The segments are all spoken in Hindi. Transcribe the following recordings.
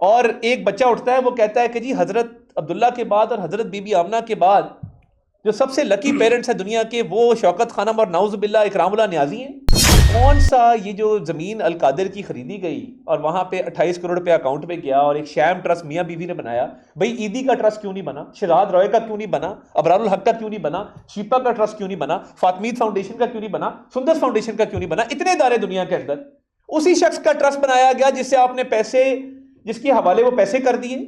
और एक बच्चा उठता है, वो कहता है कि जी हजरत अब्दुल्ला के बाद और हजरत बीबी आमना के बाद जो सबसे लकी पेरेंट्स है दुनिया के, वो शौकत खानम और नाउजुबिल्ला इकरामुल्लाह न्याजी हैं। कौन सा ये जो जमीन अल कादिर की खरीदी गई और वहां पे 28 करोड़ रुपया अकाउंट में गया और एक शैम ट्रस्ट मियां बीवी ने बनाया, भाई ईदी का ट्रस्ट क्यों नहीं बना, शहजाद रॉय का क्यों नहीं बना, अबरारुल हक का क्यों नहीं बना, शीपा का ट्रस्ट क्यों नहीं बना, फातमीद फाउंडेशन का क्यों नहीं बना, सुंदर फाउंडेशन का क्यों नहीं बना? इतने इदारे दुनिया के अंदर उसी शख्स का ट्रस्ट बनाया गया जिससे आपने पैसे, जिसके हवाले वो पैसे कर दिए।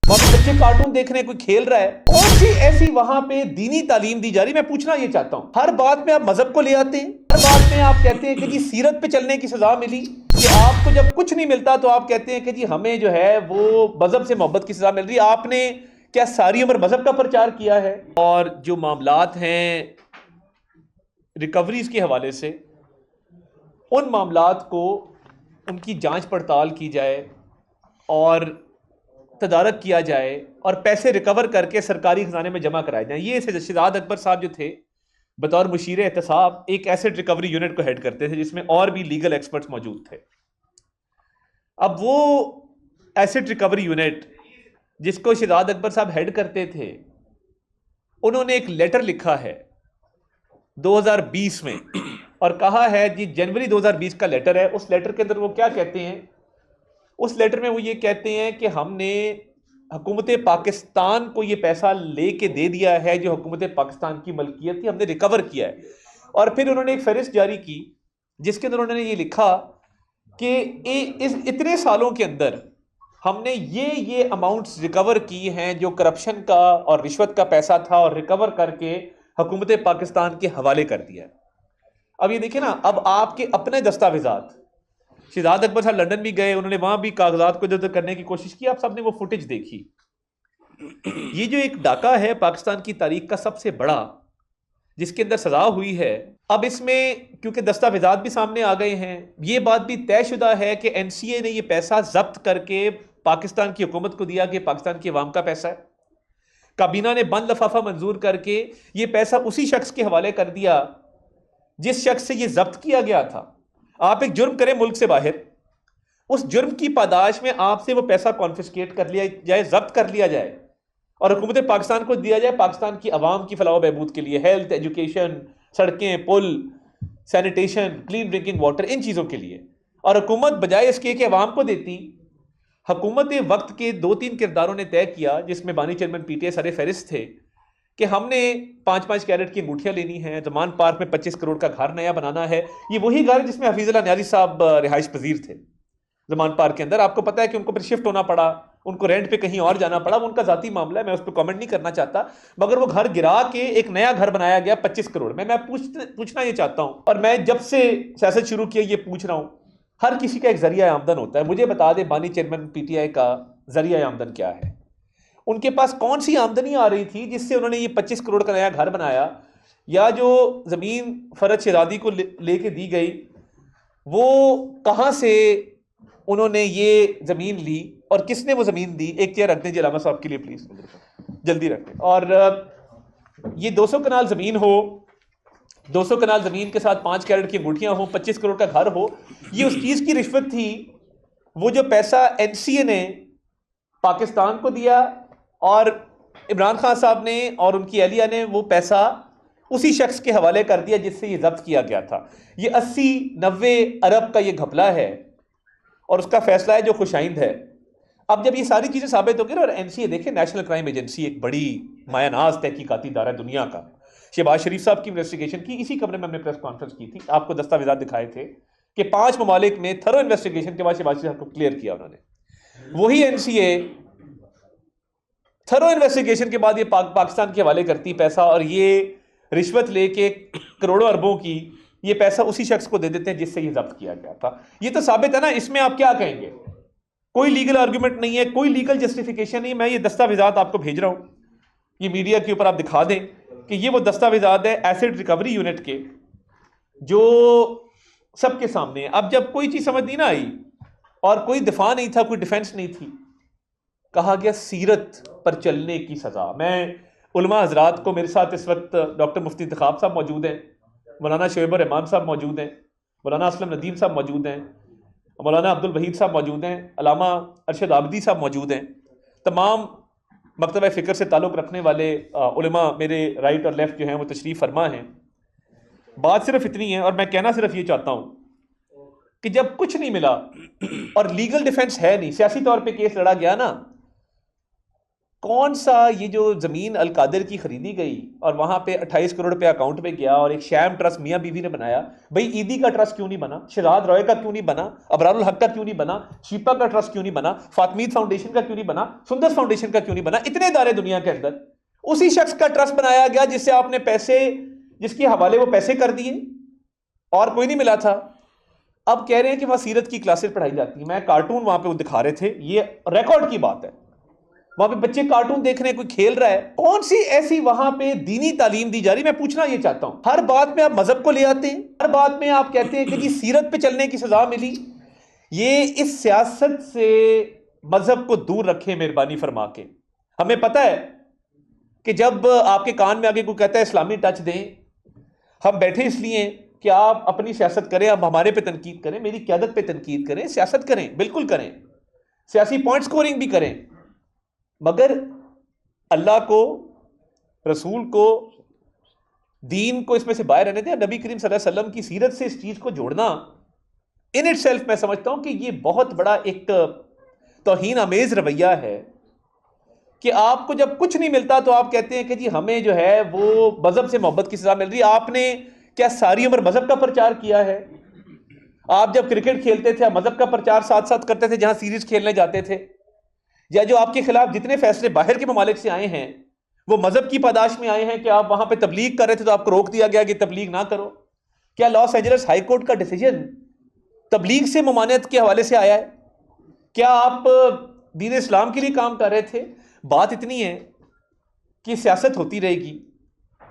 वहां पे बच्चे कार्टून देख रहे हैं, कोई खेल रहा है। कौन सी ऐसी वहां पे दीनी तालीम दी जा रही? मैं पूछना ये चाहता हूं, हर बात में आप मजहब को ले आते हैं, हर बात में आप कहते हैं कि जी सीरत पे चलने की सजा मिली, कि आपको जब कुछ नहीं मिलता तो आप कहते हैं कि जी हमें जो है वो मजहब से मोहब्बत की सजा मिल रही है। आपने क्या सारी उम्र मजहब का प्रचार किया है? और जो मामलात हैं रिकवरीज के हवाले से, उन मामलात को उनकी जांच पड़ताल की जाए और तदारक किया जाए और पैसे रिकवर करके सरकारी खजाने में जमा कराए जाए। ये शहजाद अकबर साहब जो थे बतौर मुशीर एहतसाब एक एसेट रिकवरी यूनिट को हेड करते थे जिसमें और भी लीगल एक्सपर्ट्स मौजूद थे। अब वो एसेट रिकवरी यूनिट जिसको शहजाद अकबर साहब हेड करते थे, उन्होंने एक लेटर लिखा है 2020 में और कहा है जी, जनवरी 2020 का लेटर है। उस लेटर के अंदर वो क्या कहते हैं? उस लेटर में वो ये कहते हैं कि हमने हुकूमत पाकिस्तान को ये पैसा लेके दे दिया है जो हुकूमत पाकिस्तान की मलकियत थी, हमने रिकवर किया है। और फिर उन्होंने एक फहरिस्त जारी की जिसके अंदर उन्होंने ये लिखा कि इस इतने सालों के अंदर हमने ये अमाउंट्स रिकवर की हैं जो करप्शन का और रिश्वत का पैसा था, और रिकवर करके हुकूमत पाकिस्तान के हवाले कर दिया है। अब ये देखिए ना, अब आपके अपने दस्तावेजात, शहजाद अकबर साहब लंदन भी गए, उन्होंने वहां भी कागजात को इधर करने की कोशिश की, आप सबने वो फुटेज देखी। ये जो एक डाका है पाकिस्तान की तारीख का सबसे बड़ा, जिसके अंदर सजा हुई है, अब इसमें क्योंकि दस्तावेजात भी सामने आ गए हैं, ये बात भी तयशुदा है कि एनसीए ने ये पैसा जब्त करके पाकिस्तान की हुकूमत को दिया कि पाकिस्तान की अवाम का पैसा है। काबीना ने बंद लफाफा मंजूर करके ये पैसा उसी शख्स के हवाले कर दिया जिस शख्स से ये जब्त किया गया था। आप एक जुर्म करें मुल्क से बाहर, उस जुर्म की पादाश में आपसे वो पैसा कॉन्फिस्केट कर लिया जाए, जब्त कर लिया जाए और हुकूमत पाकिस्तान को दिया जाए पाकिस्तान की आवाम की फलाह बहबूद के लिए, हेल्थ, एजुकेशन, सड़कें, पुल, सैनिटेशन, क्लीन ड्रिंकिंग वाटर, इन चीज़ों के लिए। और हुकूमत बजाय इसके कि आवाम को देती, हुकूमत वक्त के 2-3 किरदारों ने तय किया, जिसमें बानी चेयरमैन पीटीआई सरे फहरिस्त थे, कि हमने 5-5 कैरेट की अंगूठियां लेनी है, जमान पार्क में 25 करोड़ का घर नया बनाना है। ये वही घर है जिसमें हफीजुल्लाह न्याजी साहब रिहाइश पजीर थे जमान पार्क के अंदर। आपको पता है कि उनको फिर शिफ्ट होना पड़ा, उनको रेंट पे कहीं और जाना पड़ा, उनका जाती मामला है, मैं उस पर कमेंट नहीं करना चाहता। मगर वो घर गिरा के एक नया घर बनाया गया 25 करोड़ में। मैं पूछना ये चाहता हूं, और मैं जब से सियासत शुरू किया ये पूछ रहा हूं, हर किसी का एक जरिया आमदन होता है। मुझे बता दे बानी चेयरमैन पीटीआई का जरिया आमदन क्या है? उनके पास कौन सी आमदनी आ रही थी जिससे उन्होंने ये 25 करोड़ का नया घर बनाया? या जो जमीन फरज शहजादी को लेके दी गई, वो कहां से उन्होंने ये जमीन ली और किसने वो जमीन दी? एक चेयर रख दें जलामा साहब के लिए प्लीज, जल्दी रखें। और ये 200 कनाल जमीन हो, 200 कनाल जमीन के साथ 5 कैरेट की अंगूठियां हो, 25 करोड़ का घर हो, ये उस चीज की रिश्वत थी। वो जो पैसा एनसीए ने पाकिस्तान को दिया और इमरान खान साहब ने और उनकी अहलिया ने वो पैसा उसी शख्स के हवाले कर दिया जिससे ये जब्त किया गया था। ये 80-90 अरब का ये घपला है और उसका फैसला है जो खुशाइंद है। अब जब ये सारी चीजें साबित हो गई, और एनसीए देखें, नेशनल क्राइम एजेंसी एक बड़ी मायानाज तहकीकाती इदारा दुनिया का, शहबाज शरीफ साहब की इन्वेस्टिगेशन की, इसी कमरे में हमने प्रेस कॉन्फ्रेंस की थी, आपको दस्तावेजात दिखाए थे कि 5 ममालिक में थरो इन्वेस्टिगेशन के बाद शहबाज शरीफ को क्लियर किया उन्होंने। वही एनसीए थरो इन्वेस्टिगेशन के बाद ये पाकिस्तान के हवाले करती पैसा, और ये रिश्वत लेके करोड़ों अरबों की ये पैसा उसी शख्स को दे देते हैं जिससे ये जब्त किया गया था। ये तो साबित है ना, इसमें आप क्या कहेंगे? कोई लीगल आर्गुमेंट नहीं है, कोई लीगल जस्टिफिकेशन नहीं। मैं ये दस्तावेजात आपको भेज रहा हूं, ये मीडिया के ऊपर आप दिखा दें कि ये वो दस्तावेजात है एसिड रिकवरी यूनिट के जो सबके सामने है। अब जब कोई चीज समझ नहीं ना आई और कोई दिफा नहीं था, कोई डिफेंस नहीं थी, कहा गया सीरत पर चलने की सजा। मैं उलमा हजरात को, मेरे साथ इस वक्त डॉक्टर मुफ्ती इंतखाब साहब मौजूद हैं, मौलाना शोएब रहमान साहब मौजूद हैं, मौलाना असलम नदीम साहब मौजूद हैं, मौलाना अब्दुल वहीद साहब मौजूद हैं, अलामा अरशद आबदी साहब मौजूद हैं, तमाम मकतबा फ़िक्र से ताल्लुक़ रखने वाले उलमा मेरे राइट और लेफ़्ट जो हैं वो तशरीफ़ फरमा हैं। बात सिर्फ इतनी है और मैं कहना सिर्फ ये चाहता हूँ कि जब कुछ नहीं मिला और लीगल डिफेंस है नहीं, सियासी तौर पे केस लड़ा गया ना, कौन सा ये जो ज़मीन अलकादिर की खरीदी गई और वहाँ पे 28 करोड़ रुपया अकाउंट पे गया और एक शैम ट्रस्ट मियाँ बीवी ने बनाया, भाई ईदी का ट्रस्ट क्यों नहीं बना, शहजाद रॉय का क्यों नहीं बना, अबरारुल हक का क्यों नहीं बना, शीपा का ट्रस्ट क्यों नहीं बना, फातमीद फाउंडेशन का क्यों नहीं बना, सुंदर फाउंडेशन का क्यों नहीं बना, इतने इदारे दुनिया के अंदर, उसी शख्स का ट्रस्ट बनाया गया जिससे आपने पैसे, जिसके हवाले वो पैसे कर दिए और कोई नहीं मिला था। अब कह रहे हैं कि वहाँ सीरत की क्लासेस पढ़ाई जाती है। मैं कार्टून वहाँ पे वो दिखा रहे थे, ये रिकॉर्ड की बात है, वहां पे बच्चे कार्टून देख रहे हैं, कोई खेल रहा है, कौन सी ऐसी वहां पे दीनी तालीम दी जा रही। मैं पूछना ये चाहता हूं, हर बात में आप मजहब को ले आते हैं, हर बात में आप कहते हैं कि जी सीरत पे चलने की सजा मिली। ये इस सियासत से मजहब को दूर रखें मेहरबानी फरमा के। हमें पता है कि जब आपके कान में आगे कोई कहता है इस्लामी टच दें, हम बैठे इसलिए कि आप अपनी सियासत करें, आप हमारे पे तनकीद करें, मेरी क़यादत पे तनकीद करें, सियासत करें, बिल्कुल करें, सियासी पॉइंट स्कोरिंग भी करें, मगर अल्लाह को, रसूल को, दीन को इसमें से बाहर रहने दें। नबी करीम सल्लल्लाहु अलैहि वसल्लम की सीरत से इस चीज़ को जोड़ना इन इट सेल्फ मैं समझता हूं कि ये बहुत बड़ा एक तौहीन आमेज रवैया है कि आपको जब कुछ नहीं मिलता तो आप कहते हैं कि जी हमें जो है वो मजहब से मोहब्बत की सजा मिल रही है। आपने क्या सारी उम्र मजहब का प्रचार किया है? आप जब क्रिकेट खेलते थे मजहब का प्रचार साथ साथ करते थे, जहां सीरीज खेलने जाते थे, या जो आपके खिलाफ जितने फैसले बाहर के ममालिक से आए हैं वो मजहब की पादाश में आए हैं कि आप वहां पे तबलीग कर रहे थे तो आपको रोक दिया गया कि तबलीग ना करो। क्या लॉस एंजल्स हाई कोर्ट का डिसीजन तबलीग से ममानियत के हवाले से आया है? क्या आप दीन इस्लाम के लिए काम कर रहे थे? बात इतनी है कि सियासत होती रहेगी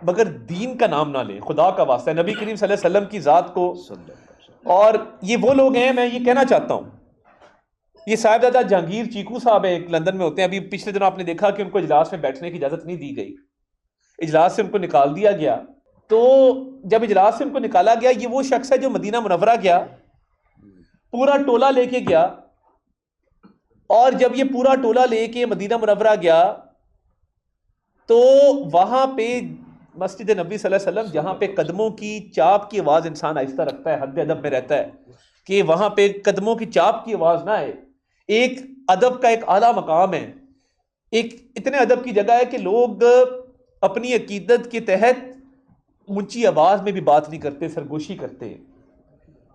मगर दीन का नाम ना लें, खुदा का वास्ता है, नबी करीम सल्लल्लाहु अलैहि वसल्लम की ज़ात को। और ये वो लोग हैं, मैं ये कहना चाहता हूं, ये साहिबजादा जहांगीर चीकू साहब है, लंदन में होते हैं। अभी पिछले दिनों आपने देखा कि उनको इजलास में बैठने की इजाज़त नहीं दी गई, इजलास से उनको निकाल दिया गया। तो जब इजलास से उनको निकाला गया, ये वो शख्स है जो मदीना मुनव्वरा गया, पूरा टोला लेके गया, और जब ये पूरा टोला लेके मदीना मुनव्वरा गया तो वहां पे मस्जिद नबी सल्लल्लाहु अलैहि वसल्लम, जहां पे कदमों की चाप की आवाज़ इंसान आहिस्ता रखता है, हद अदब में रहता है कि वहां पे कदमों की चाप की आवाज़ ना आए। एक अदब का एक आला मकाम है, एक इतने अदब की जगह है कि लोग अपनी अकीदत के तहत ऊंची आवाज में भी बात नहीं करते, सरगोशी करते हैं।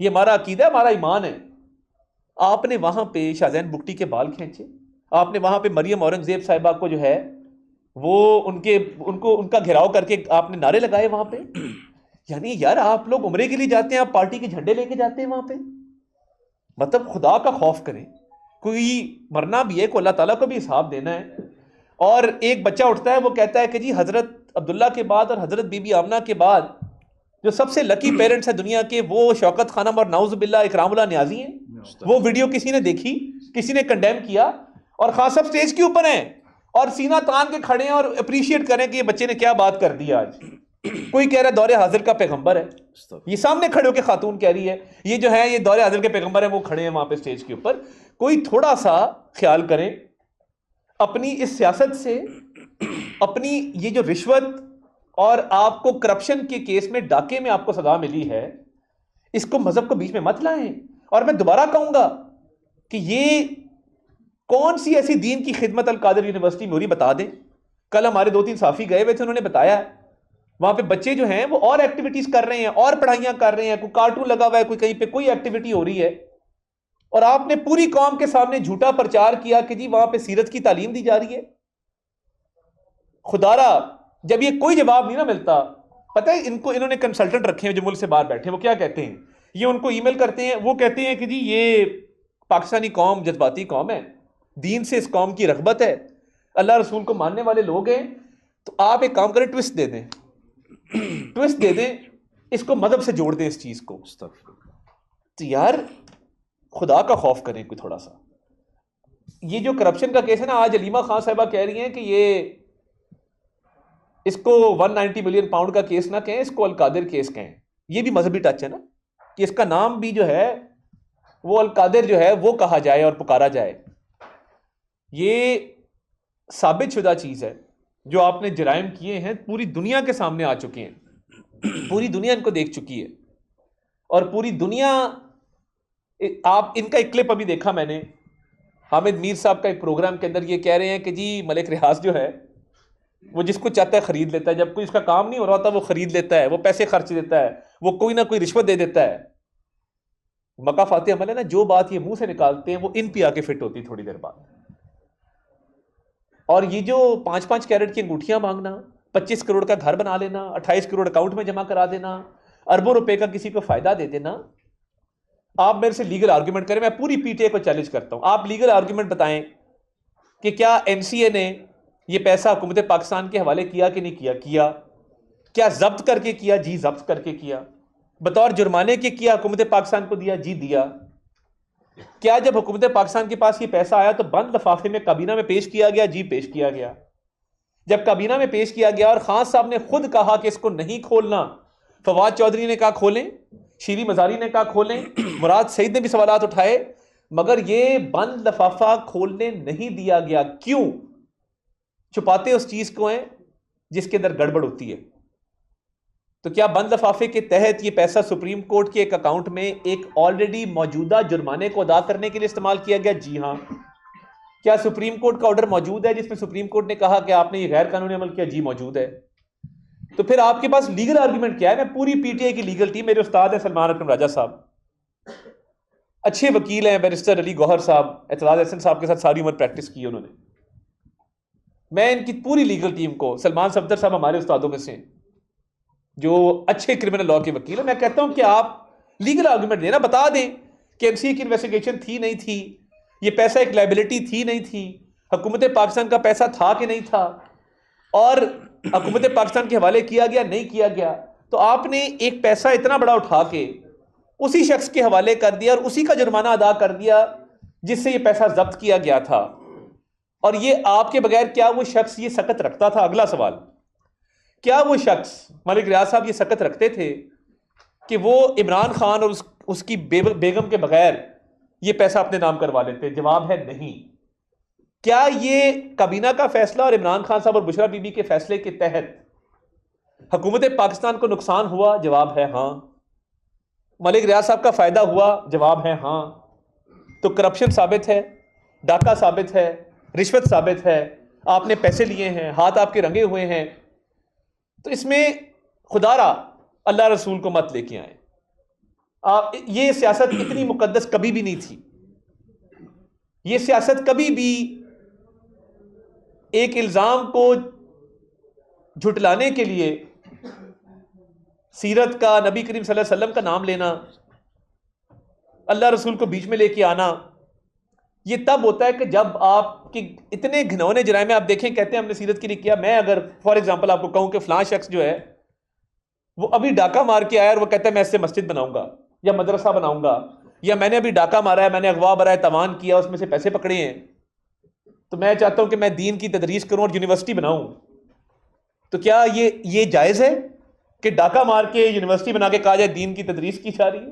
ये हमारा अकीदा, हमारा ईमान है। आपने वहां पे शाहजैन बुगटी के बाल खींचे, आपने वहां पे मरियम औरंगजेब साहिबा को जो है वो उनको उनका घेराव करके आपने नारे लगाए वहां पे। यानी यार आप लोग उम्रे के लिए जाते हैं, आप पार्टी के झंडे लेके जाते हैं वहां पे। मतलब खुदा का खौफ करें, कोई मरना भी है, को अल्लाह ताला को भी हिसाब देना है। और एक बच्चा उठता है, वो कहता है कि जी हजरत अब्दुल्ला के बाद और हजरत बीबी आमना के बाद जो सबसे लकी पेरेंट्स है दुनिया के, वो शौकत खानम और नाउजुबिल्ला इकरामुल्लाह न्याजी हैं। वो वीडियो किसी ने देखी, किसी ने कंडेम किया, और खान साहब स्टेज के ऊपर हैं और सीना तान के खड़े हैं और अप्रिशिएट करें कि ये बच्चे ने क्या बात कर दी आज। कोई कह रहा है दौरे हाजिर का पैगंबर है, ये सामने खड़े होकर खातून कह रही है ये जो है ये दौरे हाजिर के पैगंबर है, वो खड़े हैं वहां पे स्टेज के ऊपर। कोई थोड़ा सा ख्याल करें अपनी इस सियासत से, अपनी ये जो रिश्वत और आपको करप्शन के केस में डाके में आपको सजा मिली है, इसको मजहब को बीच में मत लाएं। और मैं दोबारा कहूंगा कि ये कौन सी ऐसी दीन की खिदमत अल-कादिर यूनिवर्सिटी में हो रही, बता दें। कल हमारे 2-3 साफी गए हुए थे, उन्होंने बताया वहां पे बच्चे जो हैं वो और एक्टिविटीज कर रहे हैं और पढ़ाइयां कर रहे हैं, कोई कार्टून लगा हुआ है, कोई कहीं पे कोई एक्टिविटी हो रही है, और आपने पूरी कौम के सामने झूठा प्रचार किया कि जी वहां पे सीरत की तालीम दी जा रही है। खुदारा जब ये कोई जवाब नहीं ना मिलता, पता है इनको, इन्होंने कंसल्टेंट रखे हैं जो मुल्क से बाहर बैठे हैं, वो क्या कहते हैं, ये उनको ईमेल करते हैं, वो कहते हैं कि जी ये पाकिस्तानी कौम जज्बाती कौम है, दीन से इस कौम की रगबत है, अल्लाह रसूल को मानने वाले लोग हैं, तो आप एक काम करें, ट्विस्ट दे दें, ट्विस्ट दे दें, इसको मदद से जोड़ दें इस चीज को। तो यार खुदा का खौफ करें कोई थोड़ा सा। ये जो करप्शन का केस है ना, आज अलीमा खान साहिबा कह रही हैं कि ये इसको 190 मिलियन पाउंड का केस ना कहें, इसको अल-कादिर केस कहें। ये भी मजहबी टच है ना, कि इसका नाम भी जो है वो अल कादिर जो है वो कहा जाए और पुकारा जाए। ये साबित शुदा चीज है। जो आपने जराइम किए हैं पूरी दुनिया के सामने आ चुके हैं, पूरी दुनिया इनको देख चुकी है। और पूरी दुनिया, आप इनका एक क्लिप अभी देखा मैंने, हामिद मीर साहब का एक प्रोग्राम के अंदर ये कह रहे हैं कि जी मलिक रियाज जो है वो जिसको चाहता है खरीद लेता है, जब कोई इसका काम नहीं हो रहा होता वो खरीद लेता है, वो पैसे खर्च देता है, वो कोई ना कोई रिश्वत दे देता है। मकाफाती अमल है ना, जो बात ये मुंह से निकालते हैं वो इन पे आके फिट होती थोड़ी देर बाद। और ये जो 5-5 कैरेट की अंगूठियां मांगना, 25 करोड़ का घर बना लेना, 28 करोड़ अकाउंट में जमा करा देना, अरबों रुपए का किसी को फायदा दे देना। आप मेरे से लीगल आर्ग्यूमेंट करें, मैं पूरी पीटीए को चैलेंज करता हूं, आप लीगल आर्ग्यूमेंट बताएं कि क्या एनसीए ने ये पैसा हुकूमत पाकिस्तान के हवाले किया कि नहीं किया? किया। क्या जब्त करके किया? जी जब्त करके किया। बतौर जुर्माने के किया? हुकूमत पाकिस्तान को दिया? जी दिया। क्या जब हुकूमत पाकिस्तान के पास ये पैसा आया तो बंद लिफाफे में काबीना में पेश किया गया? जी पेश किया गया। जब काबीना में पेश किया गया और खान साहब ने खुद कहा कि इसको नहीं खोलना, फवाद चौधरी ने कहा खोलें, शीरी मजारी ने कहा खोलें, मुराद सईद ने भी सवालात उठाए, मगर ये बंद लिफाफा खोलने नहीं दिया गया। क्यों? छुपाते उस चीज को हैं जिसके अंदर गड़बड़ होती है। तो क्या बंद लिफाफे के तहत ये पैसा सुप्रीम कोर्ट के एक अकाउंट में एक ऑलरेडी मौजूदा जुर्माने को अदा करने के लिए इस्तेमाल किया गया? जी हां। क्या सुप्रीम कोर्ट का ऑर्डर मौजूद है जिसमें सुप्रीम कोर्ट ने कहा कि आपने ये गैर कानूनी अमल किया? जी मौजूद है। तो फिर आपके पास लीगल आर्ग्यूमेंट क्या है? मैं पूरी पीटीआई की लीगल टीम, मेरे उस्ताद है सलमान अकरम राजा साहब, अच्छे वकील हैं, बैरिस्टर अली गौहर साहब, एतजाज हसन साहब के साथ सारी उम्र प्रैक्टिस की उन्होंने। मैं इनकी पूरी लीगल टीम को, सलमान सफदर साहब हमारे उस्तादों में से जो अच्छे क्रिमिनल लॉ के वकील है, मैं कहता हूं कि आप लीगल आर्गुमेंट देना, बता दें कि एमसीए की इन्वेस्टिगेशन थी नहीं थी, ये पैसा एक लायबिलिटी थी नहीं थी, हुकूमत पाकिस्तान का पैसा था कि नहीं था, और हुकूमत पाकिस्तान के हवाले किया गया नहीं किया गया। तो आपने एक पैसा इतना बड़ा उठा के उसी शख्स के हवाले कर दिया और उसी का जुर्माना अदा कर दिया जिससे ये पैसा जब्त किया गया था। और ये आपके बगैर क्या वो शख्स ये सकत रखता था? अगला सवाल, क्या वो शख्स मलिक रियाज साहब ये सकत रखते थे कि वो इमरान खान और उसकी बेगम के बगैर ये पैसा अपने नाम करवा लेते? जवाब है नहीं। क्या ये काबीना का फैसला और इमरान खान साहब और बुशरा बीबी के फैसले के तहत हुकूमत पाकिस्तान को नुकसान हुआ? जवाब है हां। मलिक रियाज साहब का फायदा हुआ? जवाब है हां। तो करप्शन साबित है, डाका साबित है, रिश्वत साबित है, आपने पैसे लिए हैं, हाथ आपके रंगे हुए हैं। तो इसमें खुदारा अल्लाह रसूल को मत लेके आए। ये सियासत इतनी मुकद्दस कभी भी नहीं थी। ये सियासत कभी भी एक इल्जाम को झुटलाने के लिए सीरत का, नबी करीम सल्लल्लाहु अलैहि वसल्लम का नाम लेना, अल्लाह रसूल को बीच में लेके आना, ये तब होता है कि जब आपके इतने घिनौने जराइम में आप देखें, कहते हैं हमने सीरत के लिए किया। मैं अगर फॉर एग्जांपल आपको कहूं कि फलां शख्स जो है वो अभी डाका मार के आया और वो कहता है मैं इससे मस्जिद बनाऊंगा या मदरसा बनाऊंगा, या मैंने अभी डाका मारा है, मैंने अगवा बराए तवान किया, उसमें से पैसे पकड़े हैं, तो मैं चाहता हूं कि मैं दीन की तदरीस करूं और यूनिवर्सिटी बनाऊं, तो क्या ये जायज है कि डाका मार के यूनिवर्सिटी बना के कहा जाए दीन की तदरीस की जा रही है?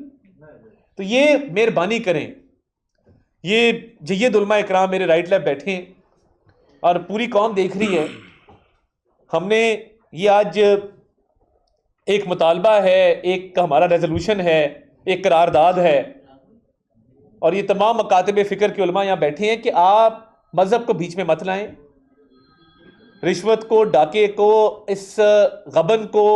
तो ये मेहरबानी करें, ये जय्यद उलमा इकराम मेरे राइट लेफ्ट बैठे हैं और पूरी कौम देख रही है। हमने ये आज एक मुतालबा है, एक हमारा रेजोल्यूशन है, एक करारदाद है, और ये तमाम मकातब फ़िक्र के उलमा यहाँ बैठे हैं कि आप मज़हब को बीच में मत लाएं, रिश्वत को, डाके को, इस गबन को,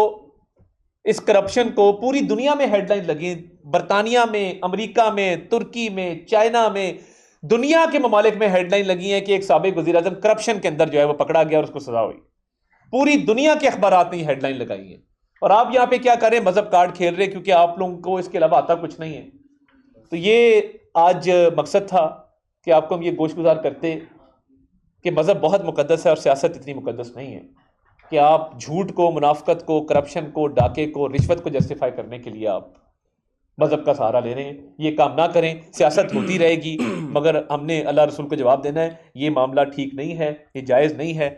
इस करप्शन को पूरी दुनिया में हेडलाइन लगी, बरतानिया में, अमेरिका में, तुर्की में, चाइना में, दुनिया के ममालिक में हेडलाइन लगी है कि एक साबिक वज़ीर आज़म करप्शन के अंदर जो है वो पकड़ा गया और उसको सजा हुई। पूरी दुनिया के अखबारात ने हेडलाइन लगाई है। और आप यहाँ पे क्या करें? मजहब कार्ड खेल रहे, क्योंकि आप लोगों को इसके अलावा आता कुछ नहीं है। तो ये आज मकसद था कि आपको हम ये गोशगुजार करते कि मजहब बहुत मुकद्दस है और सियासत इतनी मुकद्दस नहीं है कि आप झूठ को, मुनाफकत को, करप्शन को, डाके को, रिश्वत को जस्टिफाई करने के लिए आप मजहब का सहारा ले रहे हैं। ये काम ना करें, सियासत होती रहेगी, मगर हमने अल्लाह रसूल को जवाब देना है, ये मामला ठीक नहीं है, ये जायज़ नहीं है।